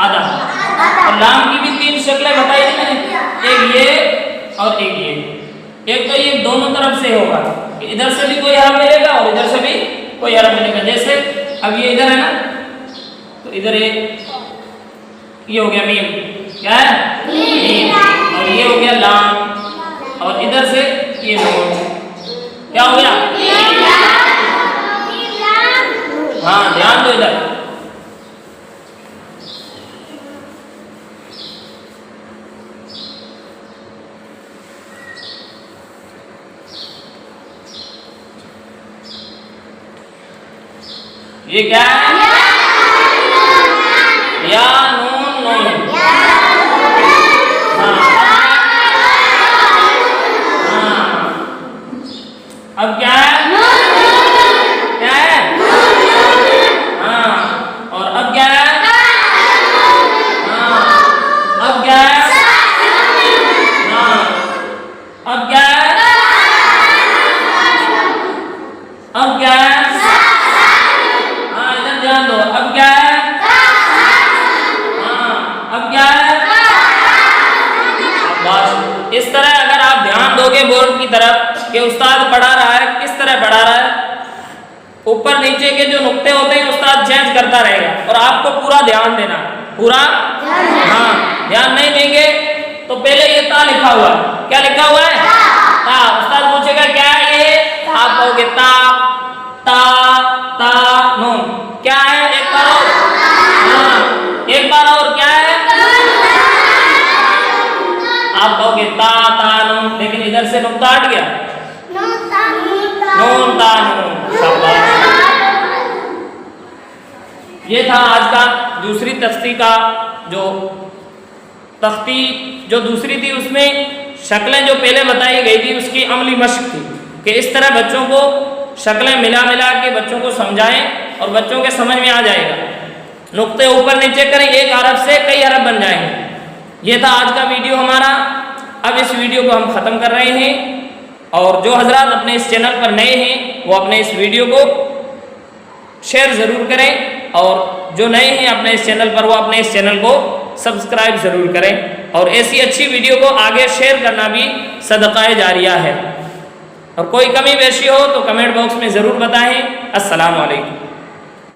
आधा। और लाम की भी 3 शक्लें बताई थी मैंने, एक ये और एक ये। एक तो ये दोनों तरफ से होगा, इधर से भी कोई हरफ मिलेगा और इधर से भी कोई हरफ मिलेगा। जैसे अब ये इधर है ना, तो इधर ये हो गया मीम, क्या है मीम, और ये हो गया लाम, और इधर से ये नून, क्या हो गया? हाँ ध्यान दो इधर। ये क्या है? या नून नून। हाँ अब क्या है? क्या है? हाँ और अब क्या है? हाँ अब क्या है? हाँ अब क्या है? अब क्या है? हाँ इधर ध्यान दो, अब क्या है? हाँ अब क्या है? बस इस तरह अगर आप ध्यान दोगे बोर्ड की तरफ कि उस्ताद पढ़ा रहा है, किस तरह पढ़ा रहा है, ऊपर नीचे के जो नुक्ते होते हैं उस्ताद चेंज करता रहेगा और आपको पूरा ध्यान देना, पूरा हाँ ध्यान नहीं देंगे तो पहले ये ता लिखा हुआ है, क्या लिखा हुआ है? ता। उस्ताद पूछेगा क्या है ये, आप कहोगे ता ता ता नून, क्या है? एक बार और, हाँ एक बार और, क्या है? आप कहोगे ता ता नून, लेकिन इधर से नुक्ता हट गया, नून ता नून। शाबाश। ये था आज का दूसरी तख्ती का जो तख्ती जो दूसरी थी, उसमें शक्लें जो पहले बताई गई थी उसकी अमली मश्क थी कि इस तरह बच्चों को शक्लें मिला मिला के बच्चों को समझाएं और बच्चों के समझ में आ जाएगा। नुक्ते ऊपर नीचे करें, एक हरफ से कई हरफ बन जाएंगे। ये था आज का वीडियो हमारा। अब इस वीडियो को हम ख़त्म कर रहे हैं और जो हजरात अपने इस चैनल पर नए हैं वो अपने इस वीडियो को शेयर ज़रूर करें और जो नए हैं अपने इस चैनल पर वो अपने इस चैनल को सब्सक्राइब ज़रूर करें और ऐसी अच्छी वीडियो को आगे शेयर करना भी सदक़ाए जारिया है। और कोई कमी बेशी हो तो कमेंट बॉक्स में ज़रूर बताएं। अस्सलाम वालेकुम।